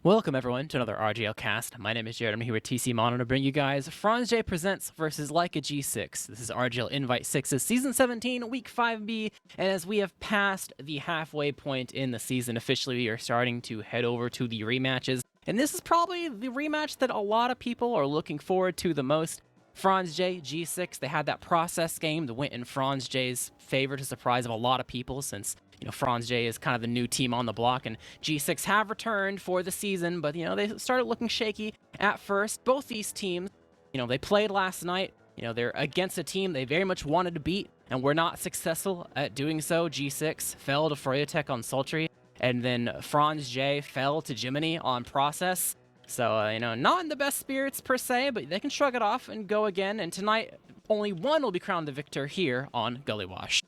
Welcome everyone to another RGL cast. My name is Jared. I'm here with TC Mono to bring you guys Franzj Presents versus Leica G6. This is RGL Invite 6's Season 17, Week 5B, and as we have passed the halfway point in the season, officially we are starting to head over to the rematches. And this is probably the rematch that a lot of people are looking forward to the most. Franzj, G6, they had that process game that went in Franzj's favor to surprise of a lot of people since, Franzj is kind of the new team on the block, and G6 have returned for the season, but, they started looking shaky at first. Both these teams, they played last night. They're against a team they very much wanted to beat, and were not successful at doing so. G6 fell to Freyotech on Sultry, and then Franzj fell to Jiminy on Process. So, not in the best spirits per se, but they can shrug it off and go again. And tonight, only one will be crowned the victor here on Gullywash.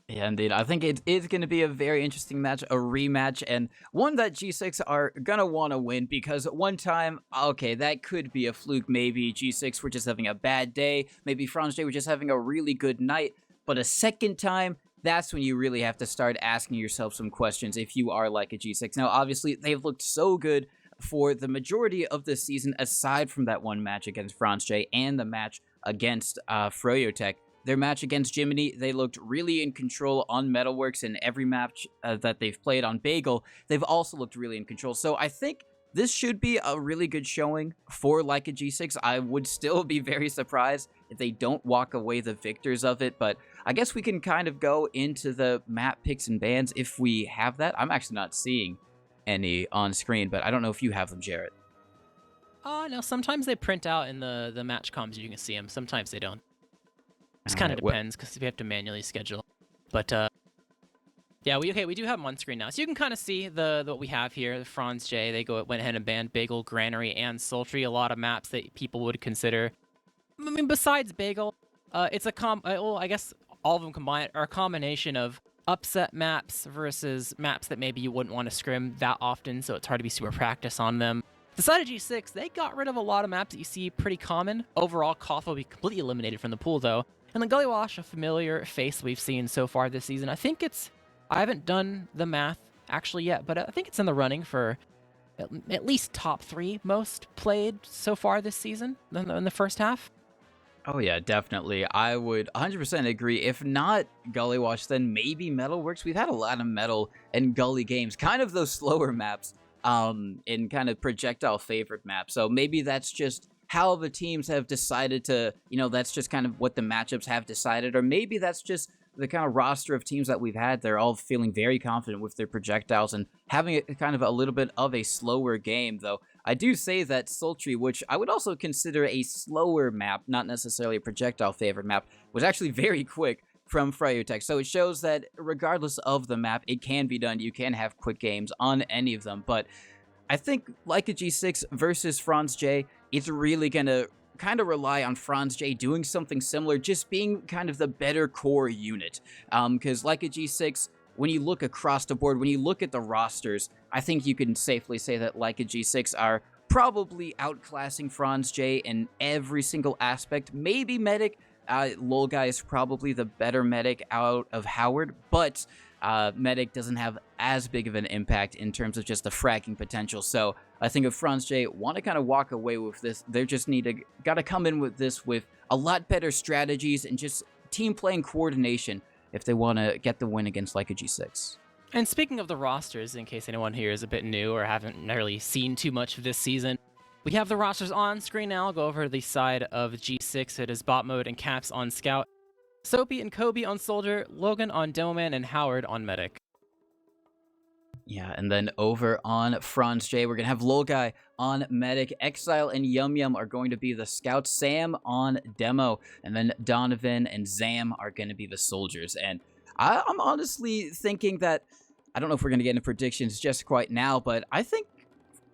Yeah, indeed. I think it is going to be a very interesting match, a rematch, and one that G6 are going to want to win because one time, okay, that could be a fluke. Maybe G6 were just having a bad day. Maybe Franzj were just having a really good night. But a second time, that's when you really have to start asking yourself some questions if you are like a G6. Now, obviously, they've looked so good for the majority of this season, aside from that one match against Franzj and the match against Freyotech. Their match against Jiminy, they looked really in control on Metalworks, and every match that they've played on Bagel, they've also looked really in control. So I think this should be a really good showing for Leica G6. I would still be very surprised if they don't walk away the victors of it, but I guess we can kind of go into the map picks and bans if we have that. I'm actually not seeing any on screen, but I don't know if you have them, Jarrett. No, sometimes they print out in the match comms, you can see them. Sometimes they don't. Just kind of depends, because we have to manually schedule. But, yeah, we do have them on screen now. So you can kind of see what we have here. The Franzj, they went ahead and banned Bagel, Granary, and Sultry. A lot of maps that people would consider. I mean, besides Bagel, it's I guess all of them combined are a combination of upset maps versus maps that maybe you wouldn't want to scrim that often, so it's hard to be super practice on them. The side of G6, they got rid of a lot of maps that you see pretty common. Overall, Koth will be completely eliminated from the pool, though. And the Gullywash, a familiar face we've seen so far this season. I haven't done the math actually yet, but I think it's in the running for at least top 3 most played so far this season in the first half. Oh yeah, definitely. I would 100% agree. If not Gullywash, then maybe Metalworks. We've had a lot of Metal and Gully games, kind of those slower maps, in kind of projectile favorite maps. So maybe that's just how the teams have decided to, that's just kind of what the matchups have decided, or maybe that's just the kind of roster of teams that we've had. They're all feeling very confident with their projectiles and having a kind of a little bit of a slower game, though. I do say that Sultry, which I would also consider a slower map, not necessarily a projectile favorite map, was actually very quick from Freyotech. So it shows that regardless of the map, it can be done. You can have quick games on any of them, but I think Leica G6 versus Franzj, it's really going to kind of rely on Franzj doing something similar, just being kind of the better core unit. Because Leica G6, when you look across the board, when you look at the rosters, I think you can safely say that Leica G6 are probably outclassing Franzj in every single aspect. Maybe Medic. Lolguy is probably the better Medic out of Howard, but Medic doesn't have as big of an impact in terms of just the fragging potential. So I think if Franzj want to kind of walk away with this, they just got to come in with this with a lot better strategies and just team playing coordination if they want to get the win against Leica G6. And speaking of the rosters, in case anyone here is a bit new or haven't really seen too much of this season, we have the rosters on screen now. I'll go over to the side of G6. It is bot mode and Caps on Scout, Soapy and Kobe on Soldier, Logan on Demoman, and Howard on Medic. Yeah, and then over on Franzj, we're going to have Lolguy on Medic, Exile and Yum Yum are going to be the Scouts, Sam on Demo, and then Donovan and Zam are going to be the Soldiers. And I'm honestly thinking that, I don't know if we're going to get into predictions just quite now, but I think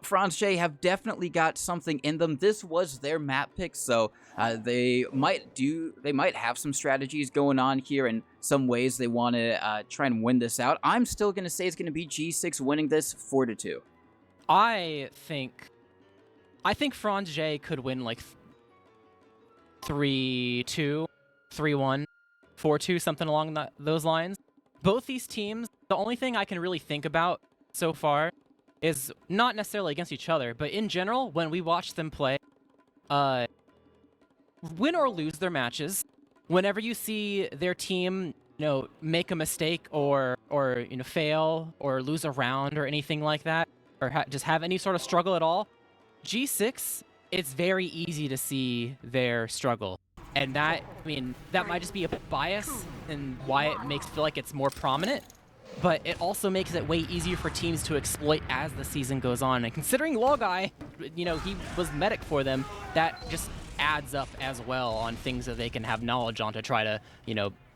Franzj have definitely got something in them. This was their map pick, so they might have some strategies going on here and some ways they want to try and win this out. I'm still going to say it's going to be G6 winning this 4-2. I think Franzj could win like 3-2, 3-1, 4-2, something along those lines. Both these teams, the only thing I can really think about so far is not necessarily against each other, but in general, when we watch them play, win or lose their matches, whenever you see their team, make a mistake or fail or lose a round or anything like that, or just have any sort of struggle at all, G6, it's very easy to see their struggle. And that might just be a bias and why it makes feel like it's more prominent, but it also makes it way easier for teams to exploit as the season goes on. And considering Logai, he was medic for them, that just adds up as well on things that they can have knowledge on to try to,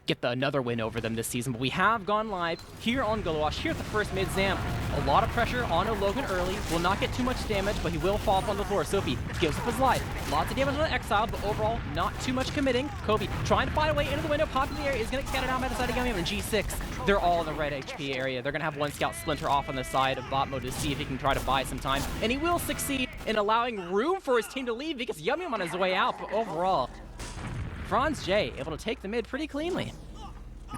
get another win over them this season. But we have gone live here on Gullywash, here at the first mid. Zam, a lot of pressure onto Logan early, will not get too much damage, but he will fall up on the floor. Sophie gives up his life. Lots of damage on the Exile, but overall, not too much committing. Kobe trying to find a way into the window, popping the area, is going to get it out by the side of Yum Yum, and G6, they're all in the red HP area. They're going to have one scout splinter off on the side of bot mode to see if he can try to buy some time, and he will succeed in allowing room for his team to leave because Yum Yum on his way out, but overall, Franzj able to take the mid pretty cleanly.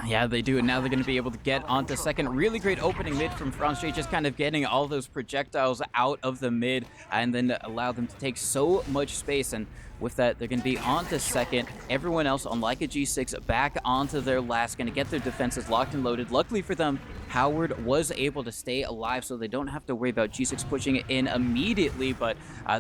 Yeah, they do, and now they're going to be able to get onto second. Really great opening mid from Franzj, just kind of getting all those projectiles out of the mid and then allow them to take so much space. And with that, they're going to be onto second. Everyone else on like a G6 back onto their last, going to get their defenses locked and loaded. Luckily for them, Howard was able to stay alive, so they don't have to worry about G6 pushing it in immediately. But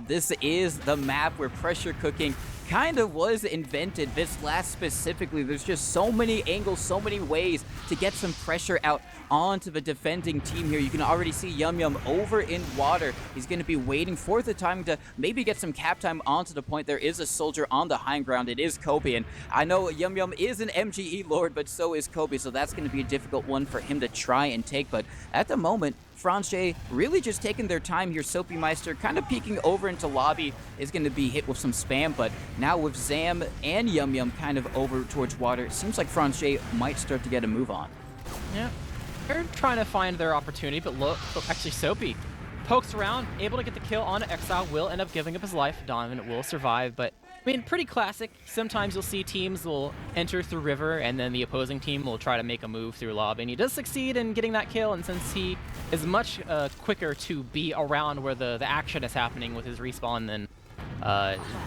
this is the map where pressure cooking kind of was invented. This last specifically, there's just so many angles, so many ways to get some pressure out onto the defending team here. You can already see Yum Yum over in water. He's going to be waiting for the time to maybe get some cap time onto the point. There is a soldier on the high ground. It is Kobe, and I know Yum Yum is an MGE lord, but so is Kobe, so that's going to be a difficult one for him to try and take. But at the moment, Franzj really just taking their time here. Soapy Meister kind of peeking over into lobby, is going to be hit with some spam, but now with Zam and Yum Yum kind of over towards water, it seems like Franzj might start to get a move on. Yeah, they're trying to find their opportunity, but look, actually Soapy pokes around, able to get the kill on Exile, will end up giving up his life. Donovan will survive, but pretty classic. Sometimes you'll see teams will enter through river, and then the opposing team will try to make a move through lob, and he does succeed in getting that kill, and since he is much quicker to be around where the action is happening with his respawn than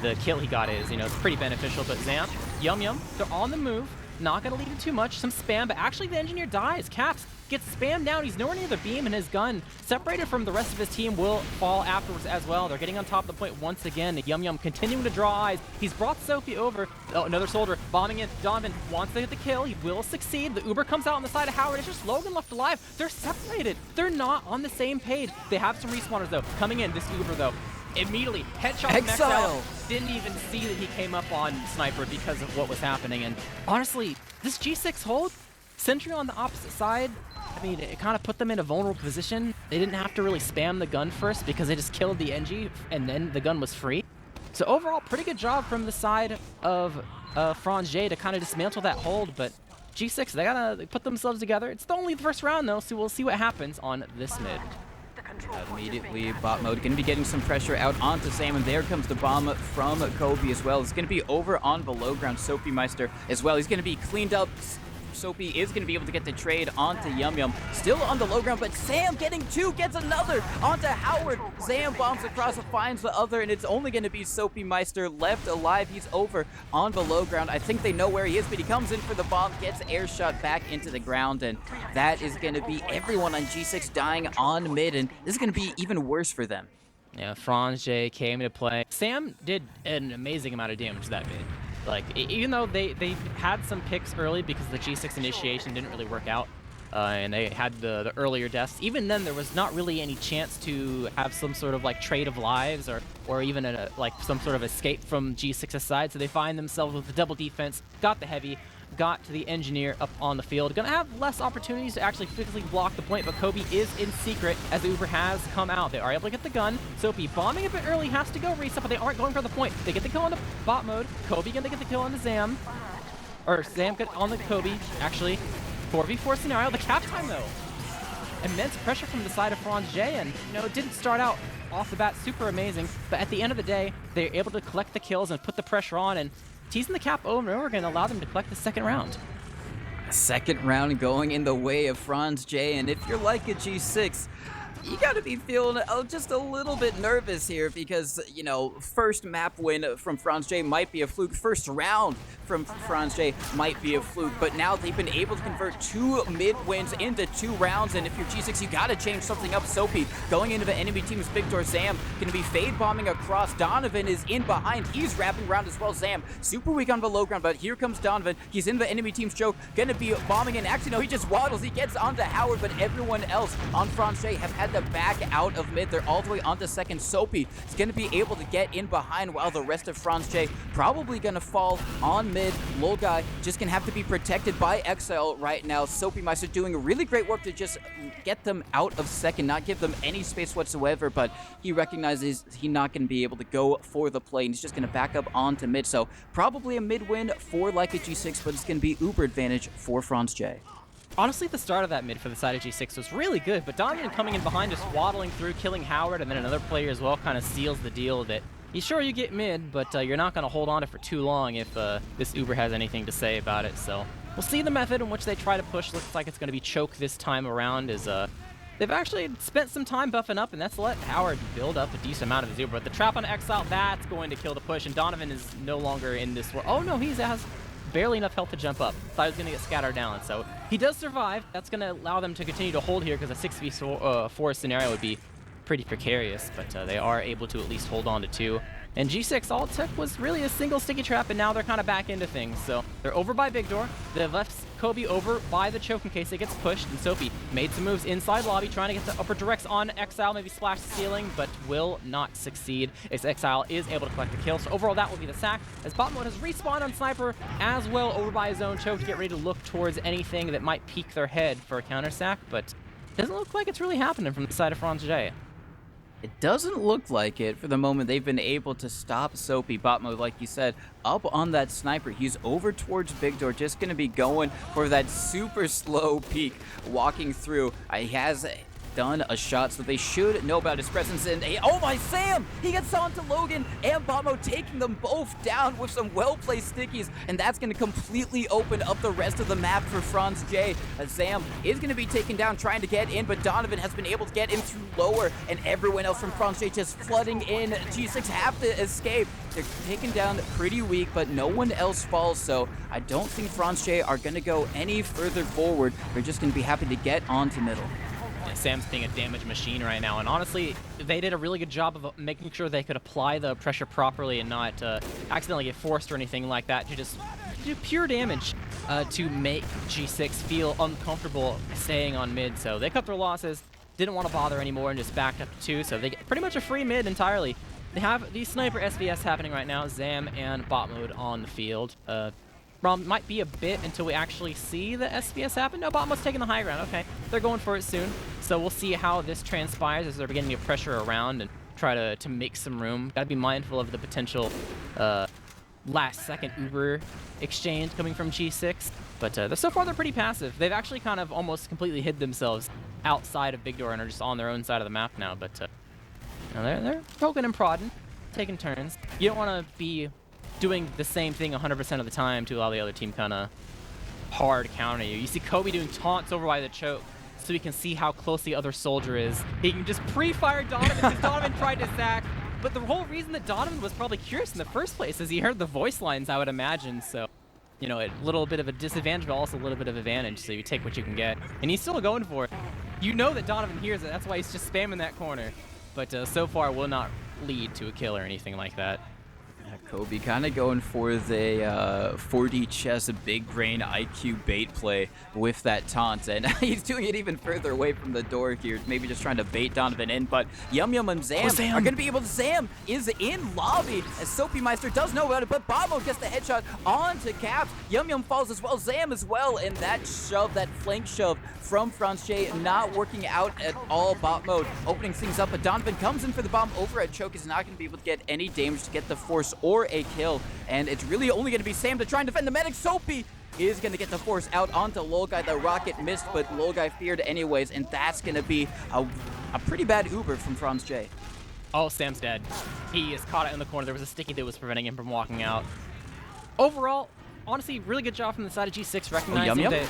the kill he got is, it's pretty beneficial. But Zam, Yum Yum, they're on the move. Not going to leave him too much. Some spam, but actually the engineer dies. Caps gets spammed down. He's nowhere near the beam, and his gun, separated from the rest of his team, will fall afterwards as well. They're getting on top of the point once again. Yum Yum continuing to draw eyes. He's brought Sophie over. Oh, another soldier bombing in. Donovan wants to hit the kill. He will succeed. The Uber comes out on the side of Howard. It's just Logan left alive. They're separated. They're not on the same page. They have some respawners, though. Coming in, this Uber, though. Immediately, headshot from Exile. Didn't even see that he came up on Sniper because of what was happening. And honestly, this G6 hold, Sentry on the opposite side, it kind of put them in a vulnerable position. They didn't have to really spam the gun first because they just killed the NG and then the gun was free. So overall, pretty good job from the side of Franzj to kind of dismantle that hold. But G6, they gotta put themselves together. It's only the first round though, so we'll see what happens on this mid. Immediately, bot mode going to be getting some pressure out onto Sam, and there comes the bomb from Kobe as well. It's going to be over on below ground. Soapy Meister as well. He's going to be cleaned up. Soapy is going to be able to get the trade onto Yum Yum. Still on the low ground, but Sam getting two, gets another onto Howard. Zam bombs across, finds the other, and it's only going to be Soapy Meister left alive. He's over on the low ground. I think they know where he is, but he comes in for the bomb, gets air shot back into the ground, and that is going to be everyone on G6 dying on mid, and this is going to be even worse for them. Yeah, Franzj came to play. Sam did an amazing amount of damage that mid. Even though they had some picks early because the G6 initiation didn't really work out, and they had the earlier deaths, even then there was not really any chance to have some sort of trade of lives or even some sort of escape from G6's side. So they find themselves with the double defense, got the heavy, got to the engineer up on the field. Gonna have less opportunities to actually physically block the point, but Kobe is in secret as the Uber has come out. They are able to get the gun. Soapy bombing a bit early, has to go reset, but they aren't going for the point. They get the kill on the bot mode. Kobe gonna get the kill on the Zam. Or Zam on the Kobe, actually. 4v4 scenario. The cap time, though. Immense pressure from the side of Franzj, and it didn't start out off the bat super amazing, but at the end of the day, they're able to collect the kills and put the pressure on, and teasing the cap over and over again allow them to collect the second round. Second round going in the way of Franzj, and if you're like a G6, you gotta be feeling just a little bit nervous here because, you know, first map win from Franzj might be a fluke. First round from Franzj might be a fluke, but now they've been able to convert 2 mid wins into 2 rounds, and if you're G6, you gotta change something up. Soapy going into the enemy team's Victor. Zam gonna be fade bombing across. Donovan is in behind. He's wrapping around as well. Zam super weak on the low ground, but here comes Donovan. He's in the enemy team's choke, gonna be bombing in. Actually, no, he just waddles. He gets onto Howard, but everyone else on Franzj have had to back out of mid. They're all the way onto second. Soapy is going to be able to get in behind while the rest of Franzj probably going to fall on mid. Lolguy just going to have to be protected by Exile right now. Soapy Meister doing really great work to just get them out of second, not give them any space whatsoever, but he recognizes he's not going to be able to go for the play, and he's just going to back up onto mid. So probably a mid win for like a G6, but it's going to be uber advantage for Franzj. Honestly, the start of that mid for the side of G6 was really good, but Donovan coming in behind, just waddling through, killing Howard, and then another player as well kind of seals the deal that sure you get mid, but you're not going to hold on to it for too long if this Uber has anything to say about it. So we'll see the method in which they try to push. Looks like it's going to be choke this time around, as they've actually spent some time buffing up, and that's let Howard build up a decent amount of his Uber. But the trap on Exile, that's going to kill the push, and Donovan is no longer in this world. Oh no, he has barely enough health to jump up. Thought he was going to get scattered down, so he does survive. That's going to allow them to continue to hold here, because a 6v4 scenario would be pretty precarious, but they are able to at least hold on to 2. And G6, all it took was really a single sticky trap, and now they're kind of back into things. So they're over by Big Door. They've left Kobe over by the choke in case it gets pushed, and Soapy made some moves inside lobby, trying to get the upper directs on Exile, maybe splash the ceiling, but will not succeed as Exile is able to collect the kill. So overall, that will be the sack, as bot mode has respawned on Sniper as well over by his own choke to get ready to look towards anything that might peek their head for a counter sack, but it doesn't look like it's really happening from the side of Franzj. It doesn't look like it for the moment. They've been able to stop Soapy. Bot mode, like you said, up on that sniper. He's over towards Big Door, just going to be going for that super slow peek, walking through. He has done a shot, so they should know about his presence. And oh my, Sam! He gets onto Logan and Botmo, taking them both down with some well-placed stickies, and that's going to completely open up the rest of the map for Franzj. Sam is going to be taken down trying to get in, but Donovan has been able to get in through lower, and everyone else from Franzj just flooding in. G6 have to escape. They're taken down pretty weak, but no one else falls, so I don't think Franzj are going to go any further forward. They're just going to be happy to get onto middle. Sam's being a damage machine right now, and honestly, they did a really good job of making sure they could apply the pressure properly and not accidentally get forced or anything like that, to just do pure damage to make G6 feel uncomfortable staying on mid. So they cut their losses, didn't want to bother anymore, and just backed up to 2, so they get pretty much a free mid entirely. They have the sniper SVS happening right now, Zam and bot mode on the field. Might be a bit until we actually see the SVS happen. No, bot mode's taking the high ground. Okay, they're going for it soon. So we'll see how this transpires as they're beginning to pressure around and try to make some room. Gotta be mindful of the potential last-second Uber exchange coming from G6. But so far, they're pretty passive. They've actually kind of almost completely hid themselves outside of Big Door and are just on their own side of the map now. But they're poking and prodding, taking turns. You don't want to be doing the same thing 100% of the time to allow the other team kind of hard counter you. You see Kobe doing taunts over by the choke, so you can see how close the other soldier is. He can just pre-fire Donovan because Donovan tried to sack. But the whole reason that Donovan was probably curious in the first place is he heard the voice lines, I would imagine. So, you know, a little bit of a disadvantage, but also a little bit of advantage. So you take what you can get. And he's still going for it. You know that Donovan hears it. That's why he's just spamming that corner. But so far will not lead to a kill or anything like that. Kobe kind of going for the 4D chess big brain IQ bait play with that taunt, and he's doing it even further away from the door here, maybe just trying to bait Donovan in, but Yum Yum and Zam are going to be able to. Zam is in lobby, as Soapy Meister does know about it, but Bobo gets the headshot onto Caps. Yum Yum falls as well, Zam as well, and that shove, that flank shove from Franzj not working out at all. Bot mode opening things up, but Donovan comes in for the bomb over at choke, is not going to be able to get any damage to get the force or a kill, and it's really only going to be Sam to try and defend the medic. Soapy is going to get the force out onto Lolguy. The rocket missed, but Lolguy feared anyways, and that's going to be a pretty bad Uber from Franzj. Oh, Sam's dead. He is caught in the corner. There was a sticky that was preventing him from walking out. Overall, honestly, really good job from the side of G6 recognizing that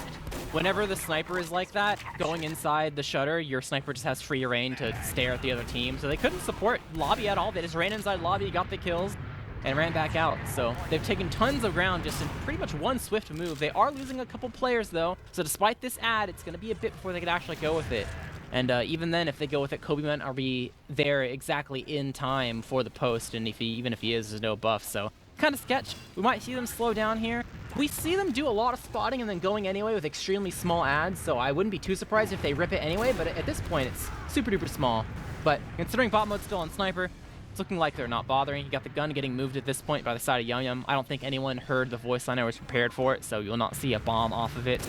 whenever the sniper is like that, going inside the shutter, your sniper just has free reign to stare at the other team. So they couldn't support lobby at all. They just ran inside lobby, got the kills, and ran back out. So they've taken tons of ground just in pretty much one swift move. They are losing a couple players though. So despite this ad, it's going to be a bit before they could actually go with it. And even then, if they go with it, Kobe might not be there exactly in time for the post. And even if he is, there's no buff. So kind of sketch. We might see them slow down here. We see them do a lot of spotting and then going anyway with extremely small ads. So I wouldn't be too surprised if they rip it anyway. But at this point, it's super duper small. But considering bot mode's still on sniper, it's looking like they're not bothering. You got the gun getting moved at this point by the side of Yum Yum. I don't think anyone heard the voice line or was prepared for it. So you'll not see a bomb off of it.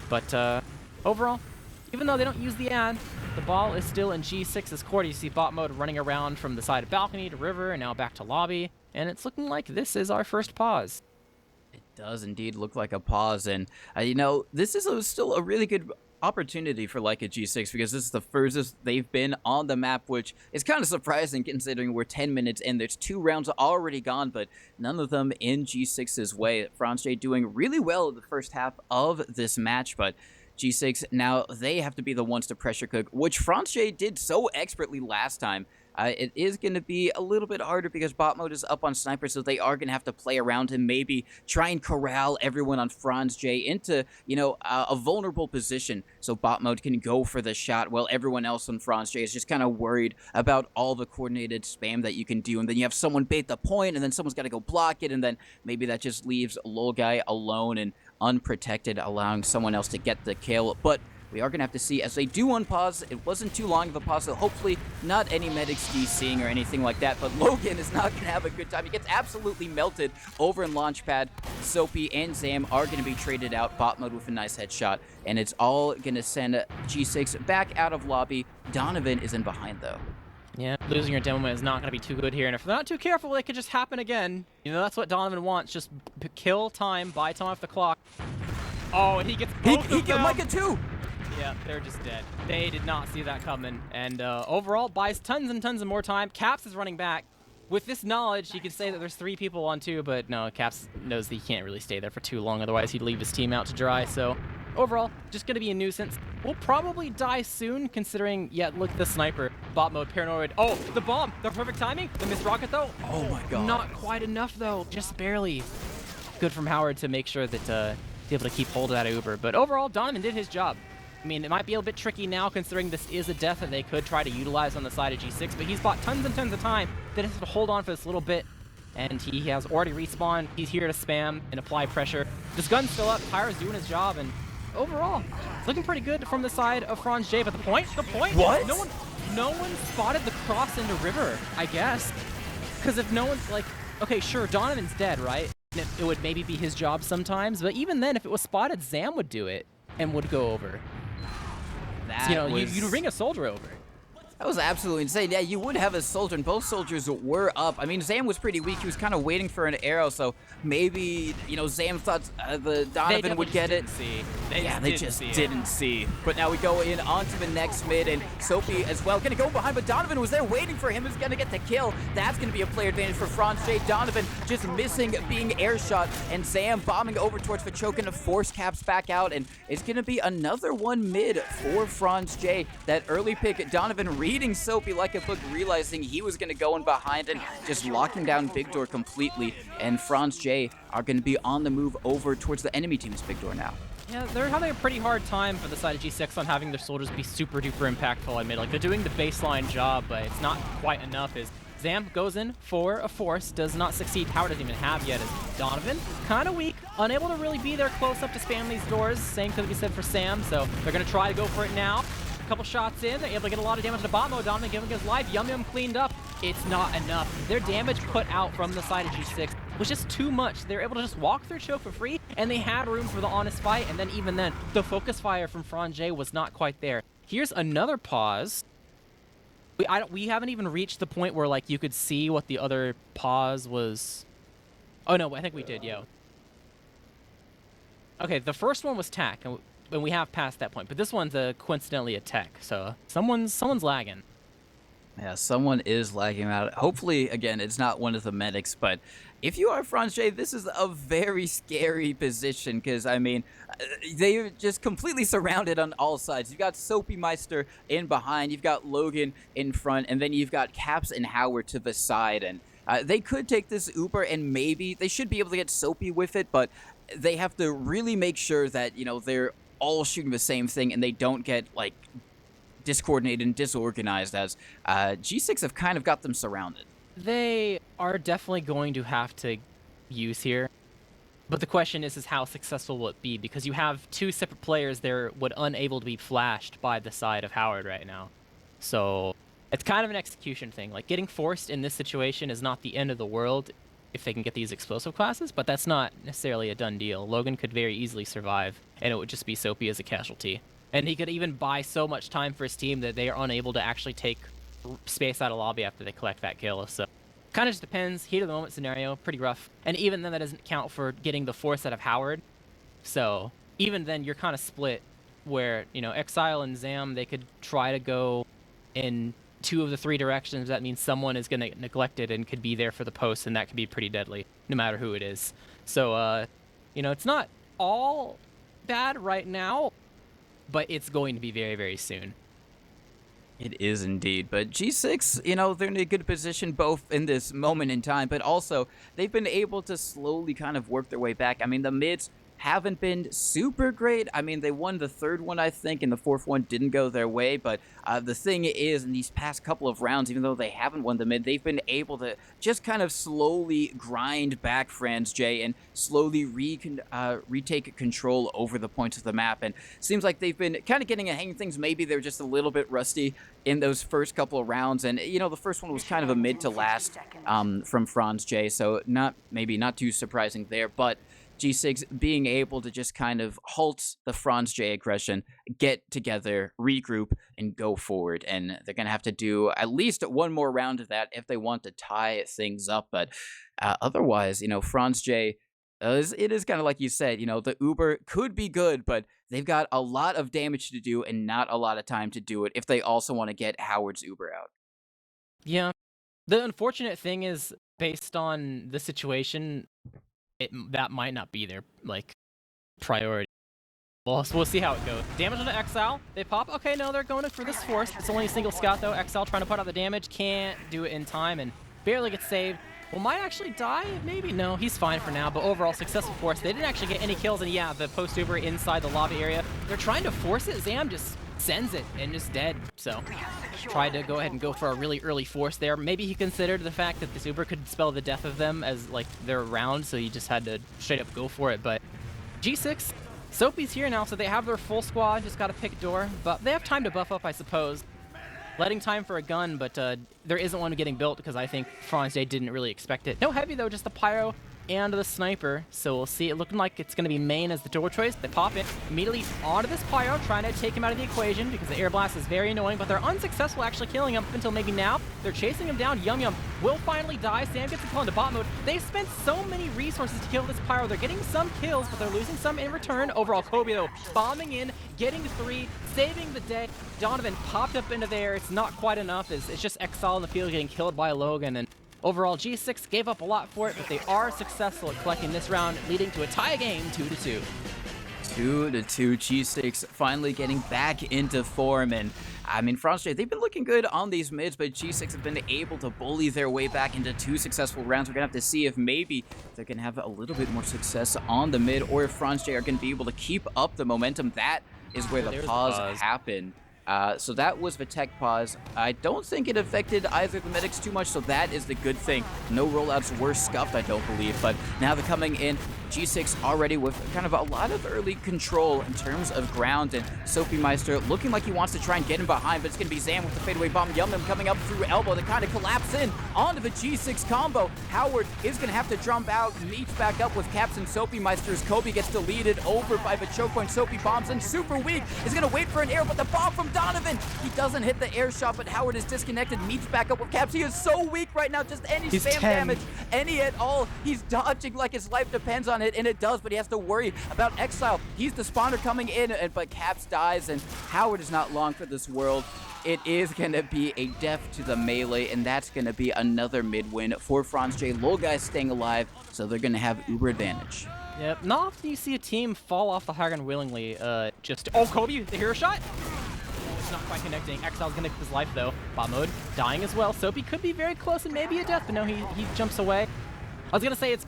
But overall, even though they don't use the ad, the ball is still in G6's court. You see bot mode running around from the side of balcony to river and now back to lobby. And it's looking like this is our first pause. It does indeed look like a pause. And, you know, this is still a really good opportunity for like a G6 because this is the furthest they've been on the map, which is kind of surprising considering we're 10 minutes in. There's 2 rounds already gone, but none of them in G6's way. Franzj doing really well in the first half of this match, but G6, now they have to be the ones to pressure cook, which Franzj did so expertly last time. It is going to be a little bit harder because bot mode is up on sniper, so they are going to have to play around him, maybe try and corral everyone on Franzj into, you know, a vulnerable position so bot mode can go for the shot while everyone else on Franzj is just kind of worried about all the coordinated spam that you can do. And then you have someone bait the point, and then someone's got to go block it, and then maybe that just leaves Lol Guy alone and unprotected, allowing someone else to get the kill. But we are going to have to see as they do unpause. It wasn't too long of a pause, so hopefully not any medics DCing or anything like that. But Logan is not going to have a good time. He gets absolutely melted over in Launchpad. Soapy and Zam are going to be traded out. Bot mode with a nice headshot. And it's all going to send G6 back out of lobby. Donovan is in behind, though. Yeah, losing your demo is not going to be too good here. And if they're not too careful, it could just happen again. You know, that's what Donovan wants. Just kill time, buy time off the clock. Oh, and he gets both of them. He killed Micah too. Yeah, they're just dead. They did not see that coming. And overall, buys tons and tons of more time. Caps is running back. With this knowledge, you could say that there's 3 people on 2, but no, Caps knows that he can't really stay there for too long. Otherwise, he'd leave his team out to dry. So overall, just going to be a nuisance. We'll probably die soon, considering, yeah, look, the sniper. Bot mode, paranoid. Oh, the bomb. The perfect timing. The missed rocket, though. Oh, my God. Not quite enough, though. Just barely. Good from Howard to make sure that to be able to keep hold of that Uber. But overall, Donovan did his job. I mean, it might be a bit tricky now considering this is a death that they could try to utilize on the side of G6, but he's bought tons and tons of time that has to hold on for this little bit, and he has already respawned. He's here to spam and apply pressure. This gun's still up. Pyro's doing his job, and overall, it's looking pretty good from the side of Franzj. But the point? What? No one spotted the cross into river, I guess. Because if no one's like, okay, sure, Donovan's dead, right? It would maybe be his job sometimes, but even then, if it was spotted, Zam would do it and would go over. You know, you ring a soldier over. That was absolutely insane. Yeah, you would have a soldier, and both soldiers were up. I mean, Zam was pretty weak. He was kind of waiting for an arrow, so maybe, you know, Zam thought the Donovan would get it. They just didn't see. But now we go in onto the next mid, and Soapy as well going to go behind, but Donovan was there waiting for him. He's going to get the kill. That's going to be a player advantage for Franzj. Donovan just missing being air shot, and Zam bombing over towards Fachokin to force Caps back out, and it's going to be another one mid for Franzj. That early pick, Donovan reading Soapy like a book, realizing he was going to go in behind and just locking down Big Door completely. And Franzj are going to be on the move over towards the enemy team's Big Door now. Yeah, they're having a pretty hard time for the side of G6 on having their soldiers be super duper impactful, I admit. Like, they're doing the baseline job, but it's not quite enough. As Zam goes in for a force, does not succeed. Howard doesn't even have yet. As Donovan, kind of weak, unable to really be there close up to spam these doors. Same could be said for Sam, so they're going to try to go for it now. Couple shots in, they're able to get a lot of damage to bot mode. Donovan giving his life. Yum Yum cleaned up. It's not enough. Their damage put out from the side of G6 was just too much. They're able to just walk through choke for free, and they had room for the honest fight. And then even then, the focus fire from Franzj was not quite there. Here's another pause. We haven't even reached the point where like you could see what the other pause was. Oh no, I think we did, yo. Okay, the first one was tack. And we have passed that point, but this one's coincidentally a tech, so someone's lagging. Yeah, someone is lagging out. Hopefully, again, it's not one of the medics, but if you are Franzj, this is a very scary position because, I mean, they're just completely surrounded on all sides. You've got Soapy Meister in behind, you've got Logan in front, and then you've got Caps and Howard to the side. And they could take this Uber and maybe they should be able to get Soapy with it, but they have to really make sure that, they're all shooting the same thing and they don't get, like, discoordinated and disorganized as G6 have kind of got them surrounded. They are definitely going to have to use here. But the question is how successful will it be? Because you have two separate players there would unable to be flashed by the side of Howard right now. So it's kind of an execution thing. Like, getting forced in this situation is not the end of the world if they can get these explosive classes, but that's not necessarily a done deal. Logan could very easily survive, and it would just be Soapy as a casualty. And he could even buy so much time for his team that they are unable to actually take space out of lobby after they collect that kill. So kind of just depends. Heat of the moment scenario, pretty rough. And even then, that doesn't count for getting the force out of Howard. So even then, you're kind of split where, Exile and Zam, they could try to go in two of the three directions. That means someone is going to get neglected and could be there for the post, and that could be pretty deadly, no matter who it is. So, it's not all bad right now, but it's going to be very, very soon. It is indeed, but G6, they're in a good position both in this moment in time, but also they've been able to slowly kind of work their way back. I mean, the mids haven't been super great. I mean, they won the third one, I think, and the fourth one didn't go their way, but the thing is, in these past couple of rounds, even though they haven't won the mid, they've been able to just kind of slowly grind back Franzj and slowly retake control over the points of the map, and seems like they've been kind of getting a hang of things. Maybe they're just a little bit rusty in those first couple of rounds, and the first one was kind of a mid to last from Franzj, so not too surprising there, but G6 being able to just kind of halt the Franzj aggression, get together, regroup, and go forward. And they're going to have to do at least one more round of that if they want to tie things up. But otherwise, Franzj, it is kind of like you said, the Uber could be good, but they've got a lot of damage to do and not a lot of time to do it if they also want to get Howard's Uber out. Yeah. The unfortunate thing is, based on the situation, that might not be their, priority. Well, we'll see how it goes. Damage on the Exile. They pop. Okay, no, they're going for this force. It's only a single scout, though. Exile trying to put out the damage. Can't do it in time and barely gets saved. Well, might actually die. Maybe. No, he's fine for now. But overall, successful force. They didn't actually get any kills. And yeah, the post-Uber inside the lobby area. They're trying to force it. Zam just sends it and just dead. So tried to go ahead and go for a really early force there. Maybe he considered the fact that this Uber could spell the death of them as their round, so he just had to straight up go for it. But G6, Soapy's here now, so they have their full squad, just gotta pick door, but they have time to buff up, I suppose. Letting time for a gun, but there isn't one getting built because I think Franzj didn't really expect it. No heavy though, just the pyro and the sniper, so we'll see. It looking like it's going to be main as the door choice. They pop in immediately onto this pyro, trying to take him out of the equation because the air blast is very annoying, but they're unsuccessful actually killing him until maybe now. They're chasing him down. Yum Yum will finally die. Sam gets a call into bot mode. They've spent so many resources to kill this pyro. They're getting some kills, but they're losing some in return. Overall, Kobe though, bombing in, getting 3, saving the day. Donovan popped up into there. It's not quite enough. It's just Exile in the field getting killed by Logan, and overall, G6 gave up a lot for it, but they are successful at collecting this round, leading to a tie game, 2-2. 2-2, G6 finally getting back into form, and I mean, Franzj, they've been looking good on these mids, but G6 have been able to bully their way back into 2 successful rounds. We're gonna have to see if maybe they're gonna have a little bit more success on the mid, or if Franzj are gonna be able to keep up the momentum. That is where the pause happened. So that was the tech pause. I don't think it affected either of the medics too much, so that is the good thing. No rollouts were scuffed, I don't believe, but now they're coming in. G6 already with kind of a lot of early control in terms of ground, and Soapy Meister looking like he wants to try and get him behind, but it's going to be Zam with the fadeaway bomb. Yum Yum coming up through elbow to kind of collapse in onto the G6 combo. Howard is going to have to jump out, meets back up with Caps and Soapy Meister as Kobe gets deleted over by the choke point. Soapy bombs in super weak, is going to wait for an air, but the bomb from Donovan, he doesn't hit the air shot, but Howard is disconnected, meets back up with Caps. He is so weak right now, just any spam damage, any at all. He's dodging like his life depends on it, and it does, but he has to worry about Exile. He's the spawner coming in, but Caps dies, and Howard is not long for this world. it is going to be a death to the melee, and that's going to be another mid win for Franzj. Lolgai staying alive, so they're going to have uber advantage. Yep, not often you see a team fall off the high ground willingly. Oh, Kobe, the hero shot? It's not quite connecting. Exile's gonna keep his life though. Bot mode, dying as well. Soapy could be very close and maybe a death, but no, he jumps away. I was gonna say it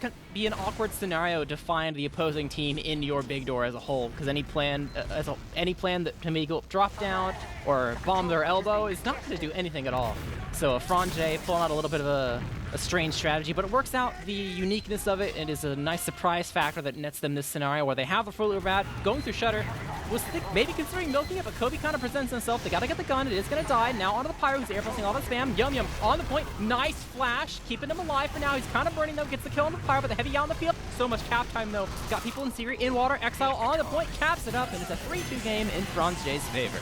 could be an awkward scenario to find the opposing team in your big door as a whole, because any plan that to maybe go drop down or bomb their elbow is not gonna do anything at all. So Franzj pulling out a little bit of a strange strategy, but it works out. The uniqueness of it is a nice surprise factor that nets them this scenario where they have the full bad going through Shutter. Was maybe considering milking it, but Kobe kind of presents himself. They gotta get the gun. It is gonna die. Now onto the Pyro, who's airposting all the spam. Yum Yum on the point. Nice flash, keeping him alive for now. He's kind of burning though. Gets the kill on the Pyro, but the heavy out on the field. So much cap time though. Got people in Siri, in water. Exile on the point, caps it up, and it's a 3-2 game in Franzj's favor.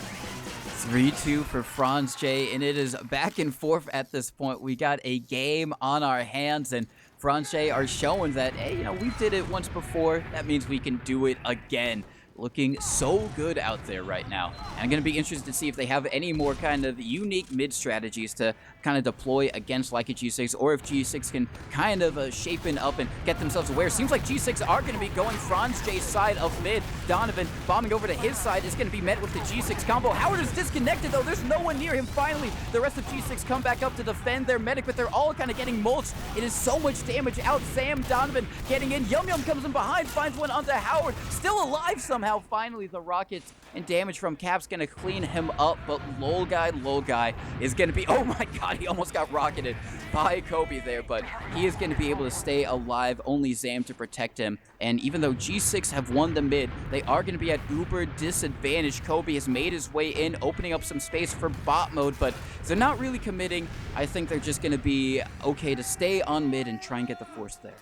3-2 for Franzj, and it is back and forth at this point. We got a game on our hands, and Franzj are showing that, hey, we did it once before. That means we can do it again. Looking so good out there right now. And I'm going to be interested to see if they have any more kind of unique mid strategies to kind of deploy against like a G6, or if G6 can kind of shapen up and get themselves aware. Seems like G6 are going to be going Franzj's side of mid. Donovan bombing over to his side is going to be met with the G6 combo. Howard is disconnected though. There's no one near him. Finally, the rest of G6 come back up to defend their medic, but they're all kind of getting mulched. It is so much damage out. Sam Donovan getting in. Yum Yum comes in behind, finds one onto Howard. Still alive somehow. Finally, the rockets and damage from Cap's gonna clean him up, but Lolgai is gonna be, oh my god, he almost got rocketed by Kobe there, but he is gonna be able to stay alive, only Zam to protect him. And even though G6 have won the mid, they are gonna be at uber disadvantage. Kobe has made his way in, opening up some space for bot mode, but they're not really committing. I think they're just gonna be okay to stay on mid and try and get the force there.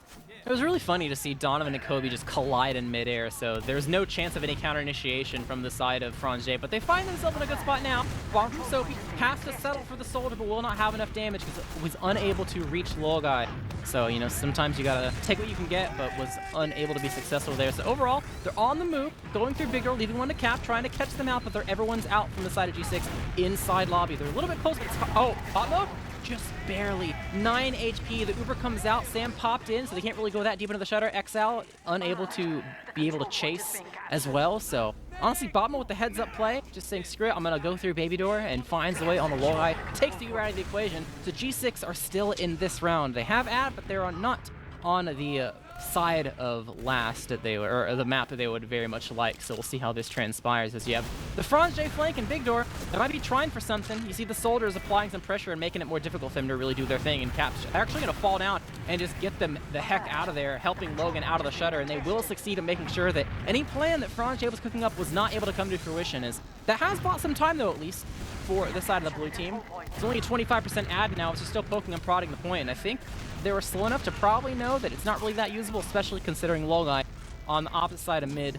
It was really funny to see Donovan and Kobe just collide in midair, so there's no chance of any counter initiation from the side of Franzj, but they find themselves in a good spot now. Bomb from Soapy has to settle for the soldier, but will not have enough damage because it was unable to reach Lolgai. So, sometimes you gotta take what you can get, but was unable to be successful there. So overall, they're on the move, going through big door, leaving one to Cap, trying to catch them out, but everyone's out from the side of G6 inside lobby. They're a little bit close, but hot mode? Just barely. 9 HP. The Uber comes out. Sam popped in, so they can't really go that deep into the Shutter. XL unable to be able to chase as well. So honestly, Botman with the heads up play, just saying, screw it, I'm gonna go through Baby Door, and finds the way on the Lolgai. Takes the Uber out of the equation. So G6 are still in this round. They have ad, but they're not on the side of last that they were, or the map that they would very much like. So we'll see how this transpires as you have the Franzj flank and Big Door. They might be trying for something. You see the soldiers applying some pressure and making it more difficult for them to really do their thing, and Cap's actually going to fall down and just get them the heck out of there, helping Logan out of the Shutter, and they will succeed in making sure that any plan that Franzj was cooking up was not able to come to fruition. As that has bought some time though, at least for the side of the blue team. It's only a 25% ad now, so still poking and prodding the point, and I think they were slow enough to probably know that it's not really that usable, especially considering Lolgai on the opposite side of mid,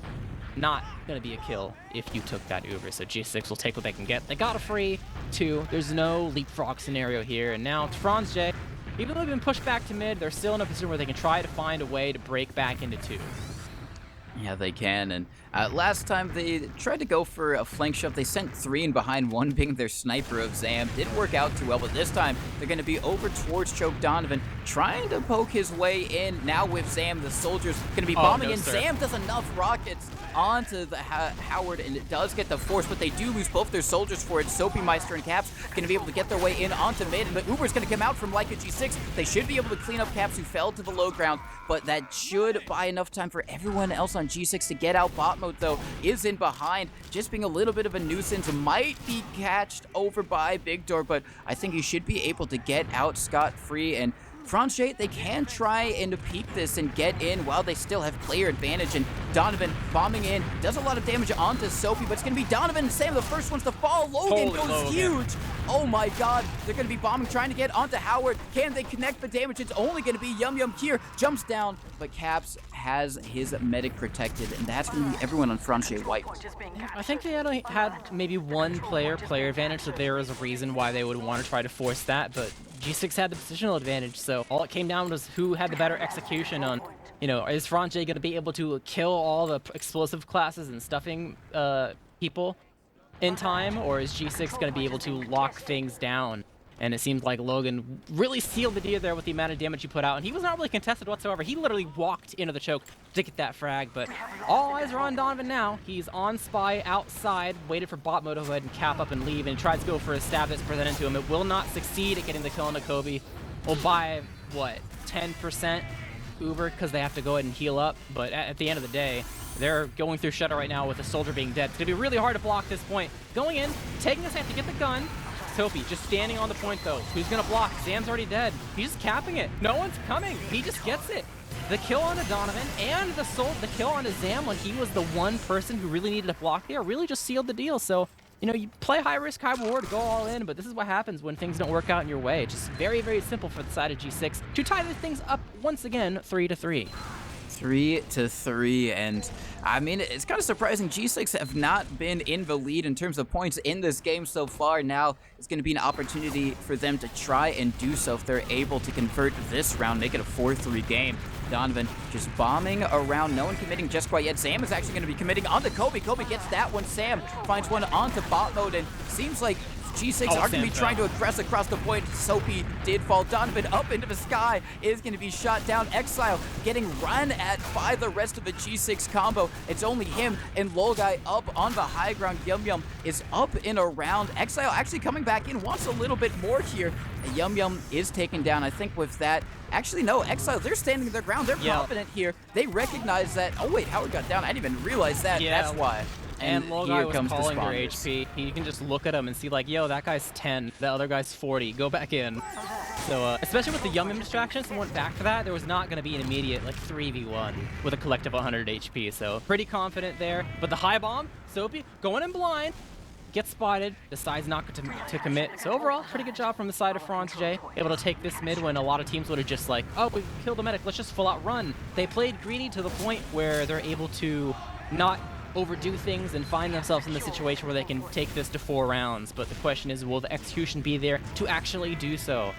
not going to be a kill if you took that Uber. So G6 will take what they can get. They got a free 2. There's no leapfrog scenario here, and now it's Franzj. Even though they've been pushed back to mid, they're still in a position where they can try to find a way to break back into 2. Yeah, they can, and last time they tried to go for a flank shove. They sent 3 in behind, 1 being their sniper of Zam. Didn't work out too well, but this time they're going to be over towards Choke Donovan, trying to poke his way in. Now with Zam, the soldiers going to be bombing in. Zam does enough rockets onto the Howard, and it does get the force, but they do lose both their soldiers for it. Soapy Meister and Caps going to be able to get their way in onto mid, and the Uber's going to come out from Leica G6. They should be able to clean up Caps, who fell to the low ground, but that should buy enough time for everyone else on G6 to get out. Bot mode, though, is in behind, just being a little bit of a nuisance. Might be catched over by Big Door, but I think he should be able to get out scot-free. And Franzj, they can try and peek this and get in while they still have player advantage, and Donovan bombing in, does a lot of damage onto Soapy, but it's going to be Donovan and Sam, the first ones to fall. Logan goes huge. Oh my god, they're going to be bombing, trying to get onto Howard. Can they connect the damage? It's only going to be Yum Yum here, jumps down, but Caps has his medic protected, and that's going to be everyone on Franzj wiped. I think they had maybe one player advantage, so there is a reason why they would want to try to force that, but G6 had the positional advantage, so all it came down was who had the better execution on, is Franzj going to be able to kill all the explosive classes and stuffing people in time, or is G6 going to be able to lock things down? And it seems like Logan really sealed the deal there with the amount of damage he put out, and he was not really contested whatsoever. He literally walked into the choke to get that frag, but all eyes are on Donovan now. He's on Spy outside, waited for bot mode to go ahead and cap up and leave, and he tries to go for a stab that's presented to him. It will not succeed at getting the kill on Kobe. Will buy, what, 10% Uber because they have to go ahead and heal up, but at the end of the day, they're going through Shutter right now with a soldier being dead. It's going to be really hard to block this point. Going in, taking a second to get the gun. Sophie just standing on the point though. Who's gonna block? Sam's already dead. He's just capping it. No one's coming. He just gets it. The kill onto Donovan and the kill onto Zam when he was the one person who really needed to block there really just sealed the deal. So, you know, you play high risk, high reward, go all in, but this is what happens when things don't work out in your way. It's just very, very simple for the side of G6 to tie these things up once again, 3-3. 3-3, and I mean, it's kind of surprising. G6 have not been in the lead in terms of points in this game so far. Now it's going to be an opportunity for them to try and do so if they're able to convert this round, make it a 4-3 game. Donovan just bombing around, no one committing just quite yet. Sam is actually going to be committing onto Kobe. Kobe gets that one. Sam finds one onto bot mode, and seems like G6 are going to be trying to aggress across the point. Soapy did fall. Donovan up into the sky is going to be shot down. Exile getting run at by the rest of the G6 combo. It's only him and Lolguy up on the high ground. Yum Yum is up and around. Exile actually coming back in, wants a little bit more here. And Yum Yum is taken down. I think with that, actually no, Exile, they're standing their ground. They're confident here. They recognize that. Oh wait, Howard got down. I didn't even realize that. Yeah. That's why. And Lolguy was calling their HP. You can just look at him and see like, yo, that guy's 10, the other guy's 40. Go back in. So, especially with the Yum Yum distraction, someone went back for that, there was not going to be an immediate like 3v1 with a collective 100 HP. So pretty confident there. But the high bomb, Soapy going in blind, gets spotted, decides not to commit. So overall, pretty good job from the side of Franzj, able to take this mid when a lot of teams would have just like, oh, we killed the medic, let's just full out run. They played greedy to the point where they're able to not overdo things and find themselves in the situation where they can take this to 4 rounds. But the question is, will the execution be there to actually do so?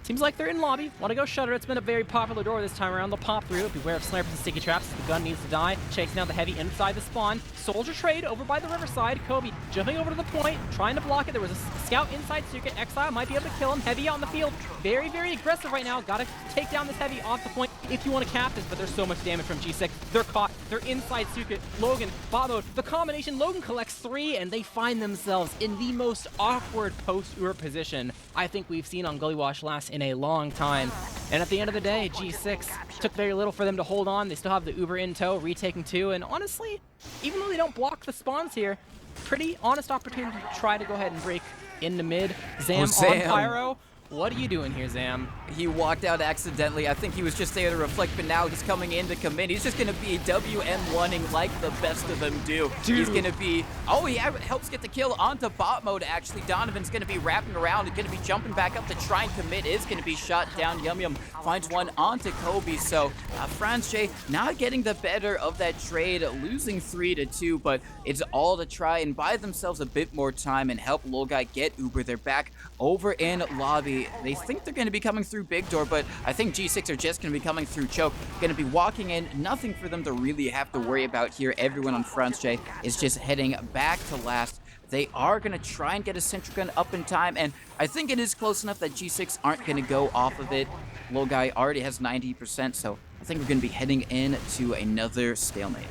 Seems like they're in lobby. Want to go Shutter. It's been a very popular door this time around. They'll pop through. Beware of snipers and sticky traps. The gun needs to die. Chasing down the heavy inside the spawn. Soldier trade over by the riverside. Kobe jumping over to the point, trying to block it. There was a scout inside circuit. Exile might be able to kill him. Heavy on the field. Very, very aggressive right now. Gotta take down this heavy off the point if you want to cap this, but there's so much damage from G6. They're caught. They're inside circuit. Logan, bot mode. The combination. Logan collects 3, and they find themselves in the most awkward post-Ur position I think we've seen on Gullywash last in a long time. And at the end of the day, G6 took very little for them to hold on. They still have the Uber in tow, retaking 2, and honestly, even though they don't block the spawns here, pretty honest opportunity to try to go ahead and break into mid. Zam on Pyro. What are you doing here, Zam? He walked out accidentally. I think he was just there to reflect, but now he's coming in to commit. He's just going to be WM1ing like the best of them do. Dude. He's going to be... Oh, he helps get the kill onto bot mode, actually. Donovan's going to be wrapping around and going to be jumping back up to try and commit. Is going to be shot down. Yum Yum finds one onto Kobe. So, Franzj not getting the better of that trade, losing 3-2, but it's all to try and buy themselves a bit more time and help Lolguy get Uber. They're back over in lobby. They think they're going to be coming through big door, but I think G6 are just going to be coming through choke. Going to be walking in. Nothing for them to really have to worry about here. Everyone on Franzj is just heading back to last. They are going to try and get a sentry gun up in time, and I think it is close enough that G6 aren't going to go off of it. Lolguy already has 90%, so I think we're going to be heading into another stalemate.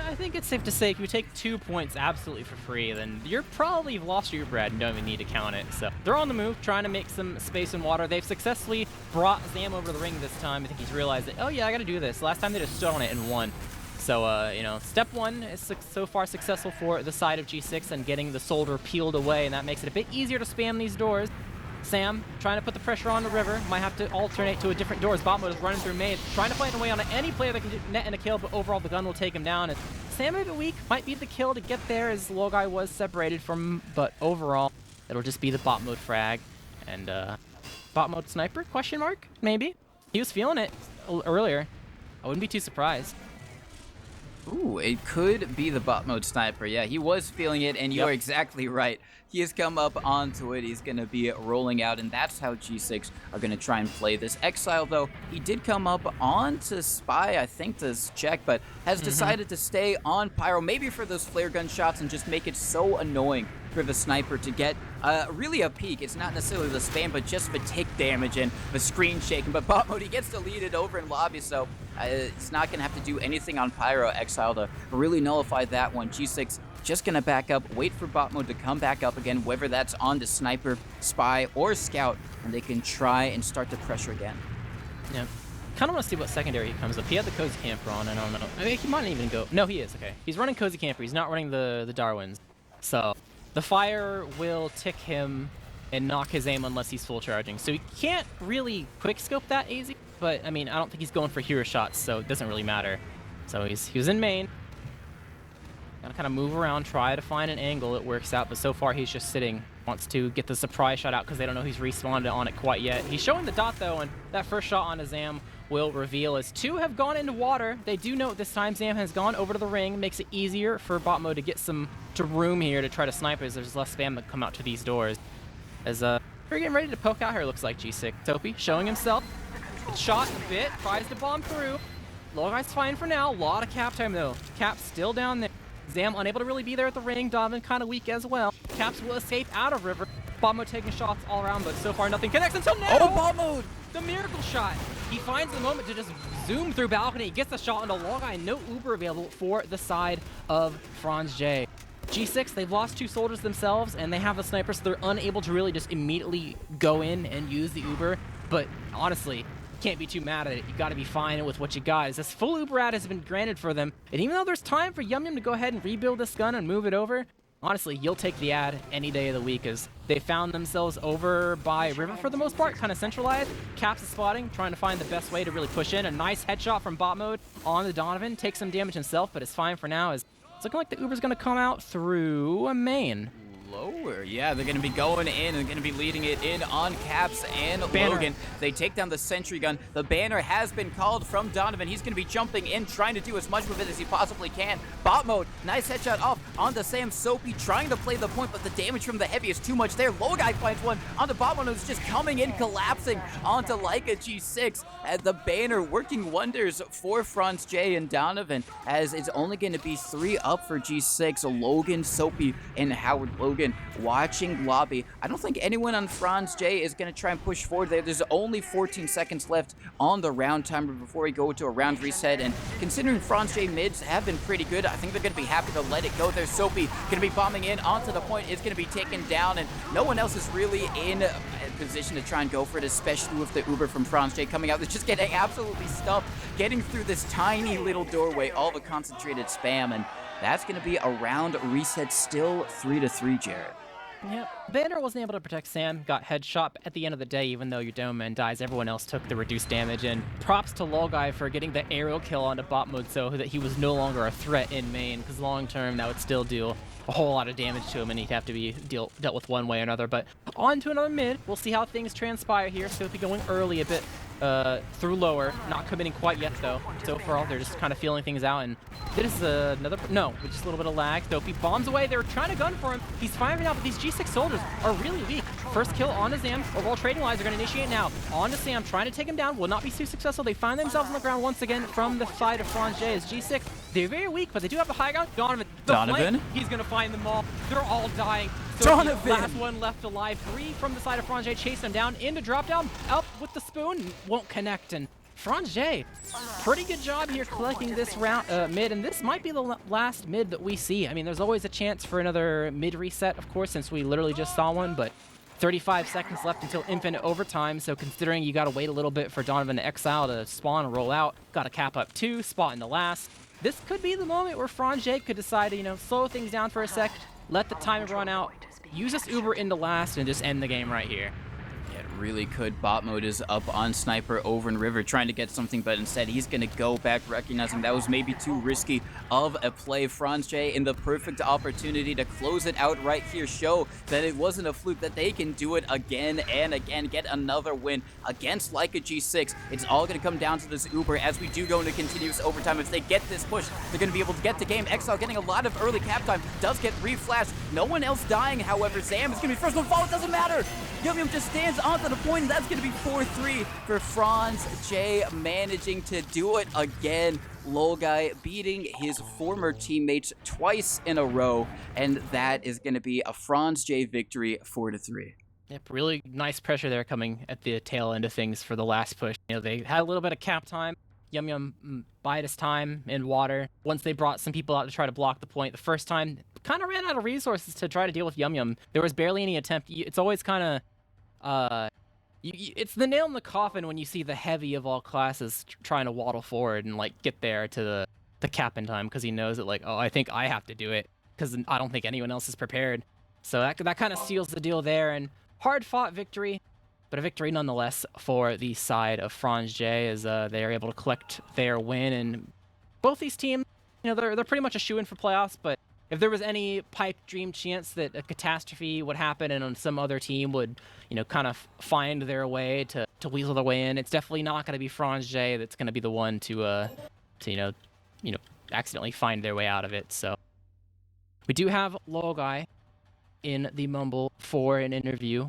I think it's safe to say if you take 2 points absolutely for free, then you're probably lost your bread and don't even need to count it. So they're on the move, trying to make some space and water. They've successfully brought Zam over the ring this time. I think he's realized that, oh yeah, I got to do this. Last time they just stood on it and won. So, you know, step 1 is so far successful for the side of G6 and getting the soldier peeled away, and that makes it a bit easier to spam these doors. Sam trying to put the pressure on the river, might have to alternate to a different door as bot mode is running through main, trying to find a way on any player that can net in a kill, but overall the gun will take him down. And Sam a bit weak, might be the kill to get there as Lolguy was separated from him, but overall it'll just be the bot mode frag. And bot mode sniper, question mark, maybe? He was feeling it earlier. I wouldn't be too surprised. Ooh, it could be the bot mode sniper. Yeah, he was feeling it, and you're exactly right. He has come up onto it. He's going to be rolling out, and that's how G6 are going to try and play this. Exile, though, he did come up onto Spy, I think, to check, but has decided to stay on Pyro, maybe for those flare gun shots, and just make it so annoying for the sniper to get really a peek. It's not necessarily the spam, but just the tick damage and the screen shaking. But bot mode, he gets to lead it over in lobby, so it's not going to have to do anything on Pyro Exile to really nullify that one. G6 just going to back up, wait for bot mode to come back up again, whether that's on the sniper, spy, or scout, and they can try and start to pressure again. Yeah. Kind of want to see what secondary he comes up. He had the Cozy Camper on, and I don't know. I mean, he might not even go. No, he is. Okay. He's running Cozy Camper. He's not running the Darwins. So the fire will tick him and knock his aim unless he's full charging. So he can't really quick scope that easy. But I mean, I don't think he's going for hero shots, so it doesn't really matter. So he was in main. Gotta kind of move around, try to find an angle. It works out, but so far he's just sitting. Wants to get the surprise shot out because they don't know he's respawned on it quite yet. He's showing the dot though, and that first shot on a Zam will reveal as two have gone into water. They do note this time Zam has gone over to the ring, makes it easier for bot mode to get some room here to try to snipe as there's less spam that come out to these doors. As we're getting ready to poke out here, looks like G6. Topi showing himself. Shot a bit, tries to bomb through. Low guy's fine for now. A lot of cap time though. Cap's still down there. Zam unable to really be there at the ring. Donovan kind of weak as well. Caps will escape out of River. Bot mode taking shots all around, but so far nothing connects until now. Oh, bot mode! The miracle shot. He finds the moment to just zoom through balcony. He gets the shot on the long guy. No Uber available for the side of Franzj. G6, they've lost two soldiers themselves, and they have the sniper, so they're unable to really just immediately go in and use the Uber. But honestly, can't be too mad at it. You got to be fine with what you got. As this full Uber ad has been granted for them, and even though there's time for Yum Yum to go ahead and rebuild this gun and move it over, honestly, you'll take the ad any day of the week as they found themselves over by River for the most part, kind of centralized. Caps is spotting, trying to find the best way to really push in. A nice headshot from bot mode on the Donovan. Takes some damage himself, but it's fine for now as it's looking like the Uber's going to come out through a main. Lower, yeah, they're going to be going in and going to be leading it in on Caps and Banner. Logan. They take down the sentry gun. The banner has been called from Donovan. He's going to be jumping in, trying to do as much with it as he possibly can. Bot mode, nice headshot off onto Sam Soapy, trying to play the point, but the damage from the heavy is too much there. Low guy finds one onto bot mode, who's just coming in, collapsing onto Leica G6. And the banner working wonders for Franzj and Donovan, as it's only going to be 3 up for G6. Logan, Soapy, and Howard Logan watching lobby. I don't think anyone on Franzj is going to try and push forward there. There's only 14 seconds left on the round timer before we go to a round reset, and considering Franzj mids have been pretty good, I think they're going to be happy to let it go there. Soapy going to be bombing in onto the point, is going to be taken down, and no one else is really in a position to try and go for it, especially with the Uber from Franzj coming out. It's just getting absolutely stuffed, getting through this tiny little doorway, all the concentrated spam, and that's going to be a round reset, still 3-3, Jared. Yeah, Banner wasn't able to protect Sam, got headshot. At the end of the day, even though your dome man dies, everyone else took the reduced damage, and props to Lolguy for getting the aerial kill onto bot mode so that he was no longer a threat in main, because long term that would still deal a whole lot of damage to him, and he'd have to be dealt with one way or another. But on to another mid. We'll see how things transpire here. Soapy going early a bit through lower, not committing quite yet though. So far, they're just kind of feeling things out, and this is another, no, with just a little bit of lag. Soapy bombs away. They're trying to gun for him. He's firing out, but these G6 soldiers are really weak. First kill on to Zam. Overall trading lines are going to initiate now. On to Sam, trying to take him down. Will not be too successful. They find themselves on the ground once again from the side of Franzj as G6. They're very weak, but they do have the high ground. Donovan. Flank, he's going to find them all. They're all dying. Donovan! Last one left alive. 3 from the side of Franzj. Chase him down into drop down. Up with the spoon. Won't connect. And Franzj, pretty good job here collecting this round mid. And this might be the last mid that we see. I mean, there's always a chance for another mid reset, of course, since we literally just saw one. But 35 seconds left until infinite overtime. So considering you got to wait a little bit for Donovan to exile to spawn and roll out, got to cap up 2, spot in the last. This could be the moment where Franzj could decide to, you know, slow things down for a sec, let the time run out, use this Uber into last, and just end the game right here. It really could. Bot mode is up on Sniper over in River, trying to get something, but instead he's going to go back, recognizing that was maybe too risky of a play. Franzj in the perfect opportunity to close it out right here, show that it wasn't a fluke, that they can do it again and again, get another win against Leica G6. It's all going to come down to this Uber as we do go into continuous overtime. If they get this push, they're going to be able to get the game. Exile getting a lot of early cap time, does get reflashed. No one else dying, however. Zam is going to be first one fall, it doesn't matter. Yum Yum just stands onto the point, and that's going to be 4-3 for Franzj, managing to do it again. Guy beating his former teammates twice in a row, and that is going to be a Franzj victory, 4-3. Yep, really nice pressure there coming at the tail end of things for the last push. You know, they had a little bit of cap time. Yum Yum bided his time in water. Once they brought some people out to try to block the point, the first time kind of ran out of resources to try to deal with Yum Yum. There was barely any attempt. It's always kind of, it's the nail in the coffin when you see the heavy of all classes trying to waddle forward and like get there to the cap in time, because he knows that like, oh, I think I have to do it because I don't think anyone else is prepared. So that kind of seals the deal there, and hard fought victory, but a victory nonetheless for the side of Franzj, as they are able to collect their win. And both these teams, you know, they're pretty much a shoo-in for playoffs, but if there was any pipe dream chance that a catastrophe would happen and some other team would, you know, kind of find their way to weasel their way in, it's definitely not going to be Franzj that's going to be the one to you know, accidentally find their way out of it. So we do have Guy in the mumble for an interview.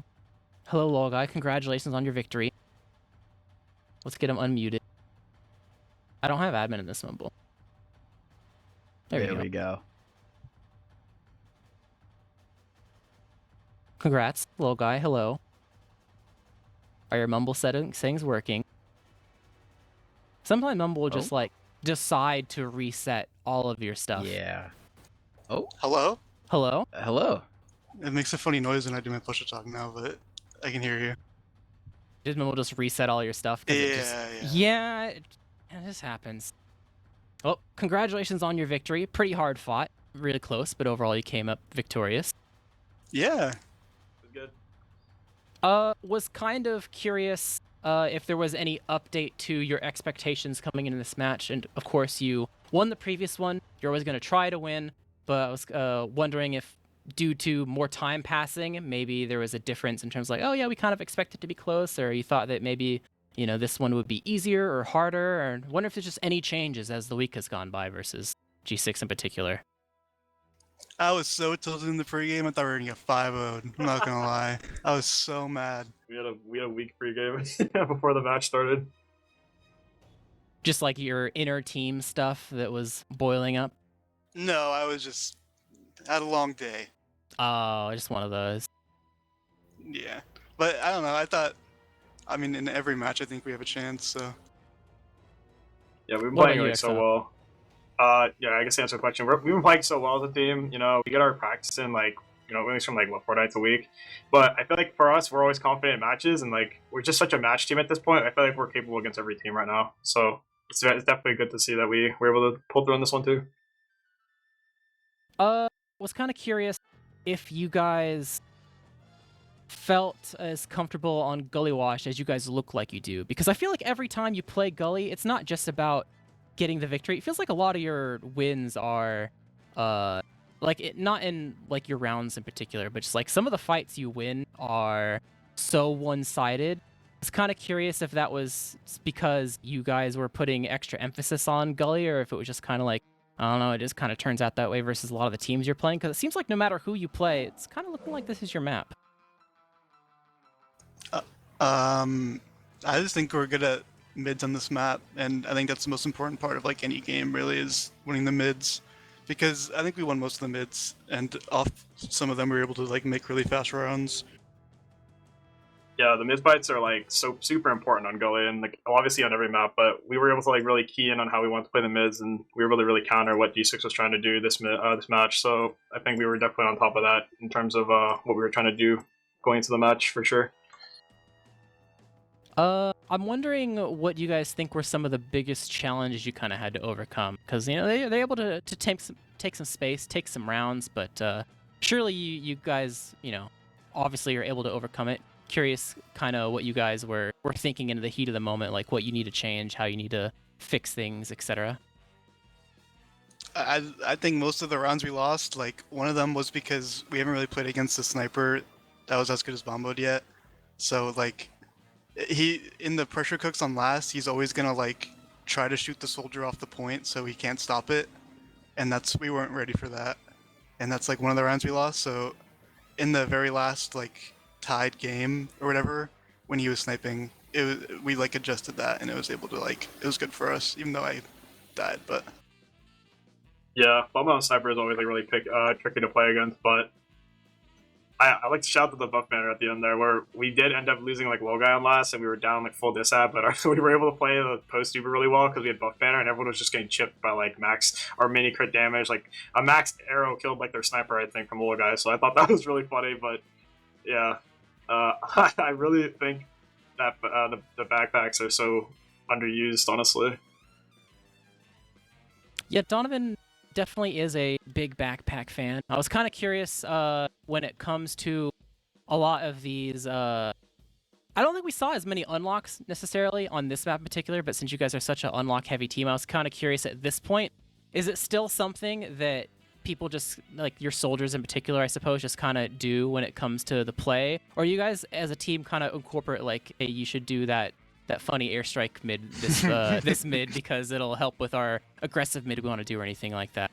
Hello, Guy. Congratulations on your victory. Let's get him unmuted. I don't have admin in this mumble. There we go. Congrats, Guy. Hello. Are your mumble settings working? Sometimes mumble will just like decide to reset all of your stuff. Yeah. Oh. Hello? Hello? Hello. It makes a funny noise when I do my push-to-talk now, but I can hear you. Did mumble just reset all your stuff? Yeah. This happens. Well, congratulations on your victory. Pretty hard fought. Really close, but overall you came up victorious. Yeah. Good. Was kind of curious if there was any update to your expectations coming into this match. And of course, you won the previous one. You're always going to try to win, but I was wondering if, due to more time passing, maybe there was a difference in terms of like, oh yeah, we kind of expect it to be close, or you thought that maybe, you know, this one would be easier or harder, or I wonder if there's just any changes as the week has gone by versus G6 in particular. I was so tilted in the pregame, I thought we were going to get 5-0'd. I'm not going to lie. I was so mad. We had a weak pregame before the match started. Just like your inner team stuff that was boiling up? No, I was just... had a long day. Oh, just one of those. Yeah. But I don't know, I mean, in every match I think we have a chance, so... Yeah, we've been What playing about you, like so XL? well. Yeah, I guess to answer the question, we've been playing so well as a team. You know, we get our practice in like, you know, at least from like 4 nights a week. But I feel like for us, we're always confident in matches, and like we're just such a match team at this point. I feel like we're capable against every team right now. So it's definitely good to see that we were able to pull through on this one too. Was kind of curious if you guys felt as comfortable on Gullywash as you guys look like you do, because I feel like every time you play Gully, it's not just about getting the victory. It feels like a lot of your wins are not in like your rounds in particular, but just like some of the fights you win are so one-sided. I was kind of curious if that was because you guys were putting extra emphasis on Gully, or if it was just kind of like, I don't know, it just kind of turns out that way versus a lot of the teams you're playing, because it seems like no matter who you play, it's kind of looking like this is your map. I just think we're good at mids on this map, and I think that's the most important part of like any game really, is winning the mids, because I think we won most of the mids, and off some of them we were able to like make really fast rounds. Yeah, the mid fights are like so super important on Gully, and like obviously on every map. But we were able to like really key in on how we wanted to play the mids, and we were able to really counter what G6 was trying to do this match. So I think we were definitely on top of that in terms of what we were trying to do going into the match for sure. I'm wondering what you guys think were some of the biggest challenges you kind of had to overcome, because you know they're able to take some space, take some rounds, but surely you guys, you know, obviously are able to overcome it. Curious kind of what you guys were thinking in the heat of the moment, like what you need to change, how you need to fix things, etc. I think most of the rounds we lost, like one of them was because we haven't really played against a sniper that was as good as Bomboed yet. So like he in the pressure cooks on last, he's always gonna like try to shoot the soldier off the point so he can't stop it, and we weren't ready for that, and that's like one of the rounds we lost. So in the very last like tied game or whatever when he was sniping, we like adjusted that and it was able to like it was good for us even though I died. But Yeah, Bubba on Sniper is always like really tricky to play against, but I like to shout out to the buff banner at the end there, where we did end up losing like low guy on last, and we were down like full disab, but we were able to play the post super really well because we had buff banner, and everyone was just getting chipped by like max or mini crit damage. Like a max arrow killed like their sniper, I think, from low guy. So I thought that was really funny. But yeah, I really think that the backpacks are so underused, honestly. Yeah, Donovan definitely is a big backpack fan. I was kind of curious when it comes to a lot of these. I don't think we saw as many unlocks necessarily on this map in particular, but since you guys are such an unlock-heavy team, I was kind of curious at this point. Is it still something that people just, like your soldiers in particular, I suppose, just kind of do when it comes to the play? Or you guys as a team kind of incorporate, like, hey, you should do that funny airstrike mid this mid because it'll help with our aggressive mid we want to do or anything like that?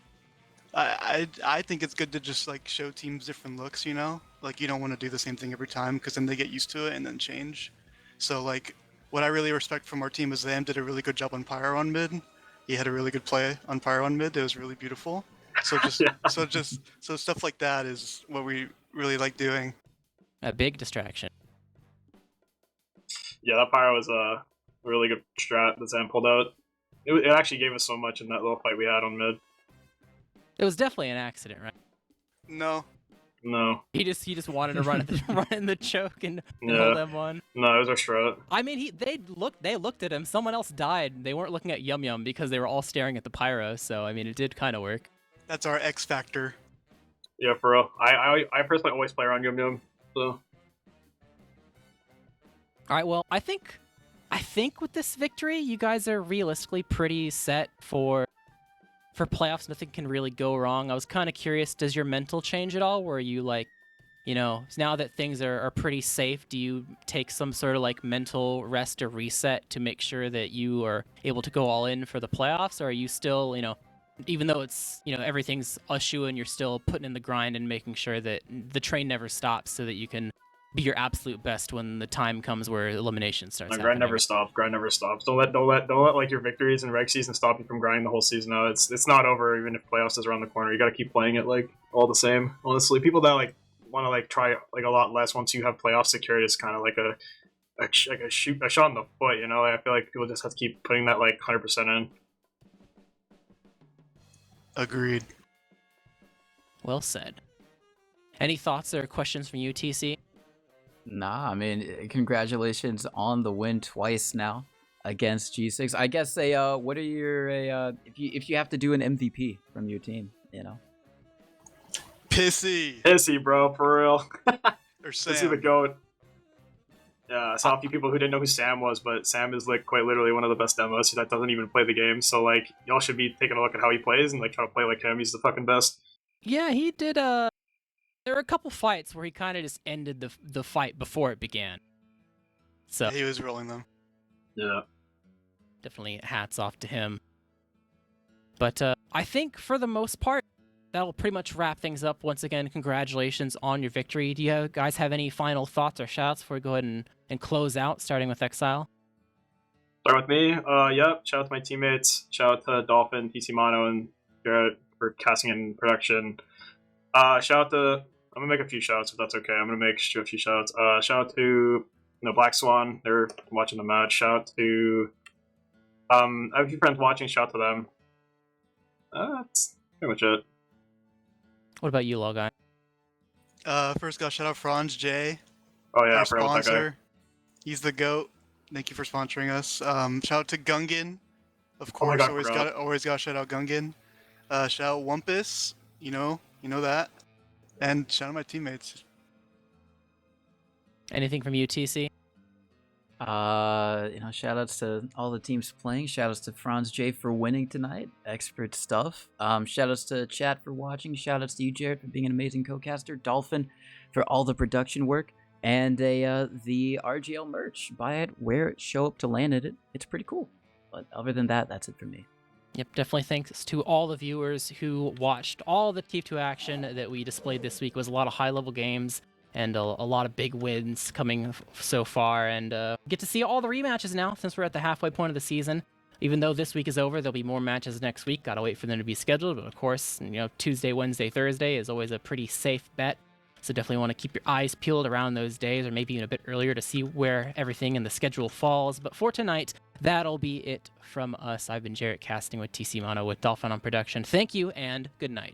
I think it's good to just like show teams different looks, you know? Like you don't want to do the same thing every time because then they get used to it and then change. So like what I really respect from our team is Zam did a really good job on Pyro on mid. He had a really good play on Pyro on mid. It was really beautiful. So just so stuff like that is what we really like doing. A big distraction. Yeah, that pyro was a really good strat that Zam pulled out. It actually gave us so much in that little fight we had on mid. It was definitely an accident, right? No. No. He just wanted to run in the choke and Yeah. hold them one. No, it was our strat. I mean, they looked at him. Someone else died. They weren't looking at Yum Yum because they were all staring at the pyro. So I mean, it did kind of work. That's our X factor. Yeah, for real. I personally always play around Yum Yum, so. All right. Well, I think with this victory, you guys are realistically pretty set for playoffs. Nothing can really go wrong. I was kind of curious, does your mental change at all? Where you like, you know, now that things are pretty safe, do you take some sort of like mental rest or reset to make sure that you are able to go all in for the playoffs? Or are you still, you know, even though it's, you know, everything's a shoe and you're still putting in the grind and making sure that the train never stops so that you can be your absolute best when the time comes where elimination starts happening? Grind never stops. Grind never stops. Don't let like your victories in reg season stop you from grinding the whole season out. It's not over even if playoffs is around the corner. You got to keep playing it like all the same. Honestly, people that like want to like try like a lot less once you have playoff secured is kind of like a shot in the foot. You know, I feel like people just have to keep putting that like 100% in. Agreed. Well said. Any thoughts or questions from you, TC? Nah, I mean, congratulations on the win twice now against G6. I guess what are your if you have to do an MVP from your team, you know? Pissy, bro, for real. Or Sam. Pissy the goat. Yeah, I saw a few people who didn't know who Sam was, but Sam is like quite literally one of the best demos that doesn't even play the game. So like, y'all should be taking a look at how he plays and like try to play like him. He's the fucking best. Yeah, he did. There were a couple fights where he kind of just ended the fight before it began. So He was rolling them. Yeah. definitely hats off to him. But I think for the most part, that'll pretty much wrap things up. Once again, congratulations on your victory. Do you guys have any final thoughts or shoutouts before we go ahead and close out, starting with Exile? Start with me. Yep. Shout out to my teammates. Shout out to Dolphin, TC Mono, and Garrett for casting and production. Shout out to. I'm gonna make a few shouts if that's okay. I'm gonna make a few shouts. Shout out to Black Swan. They're watching the match. Shout out to. I have a few friends watching. Shout out to them. That's pretty much it. What about you, Low Guy? First gotta shout out Franzj, Oh yeah, I our forgot about that guy. sponsor. He's the GOAT. Thank you for sponsoring us. Shout out to Gungan. Of Oh my course, God, always gotta shout out Gungan. Shout out Wumpus, you know that. And shout out my teammates. Anything from you, TC? Shout outs to all the teams playing. Shout outs to Franzj for winning tonight. Expert stuff. Shout outs to chat for watching. Shout outs to you, Jared, for being an amazing co-caster. Dolphin for all the production work. And the RGL merch. Buy it, wear it, show up to land it. It's pretty cool. But other than that, that's it for me. Yep, definitely thanks to all the viewers who watched all the T2 action that we displayed this week. It was a lot of high-level games, and a lot of big wins coming so far. And get to see all the rematches now since we're at the halfway point of the season. Even though this week is over, there'll be more matches next week. Gotta wait for them to be scheduled. But of course, Tuesday, Wednesday, Thursday is always a pretty safe bet. So definitely want to keep your eyes peeled around those days, or maybe even a bit earlier, to see where everything in the schedule falls. But for tonight, that'll be it from us. I've been Jarrett, casting with TC Mono with Dolphin on production. Thank you and good night.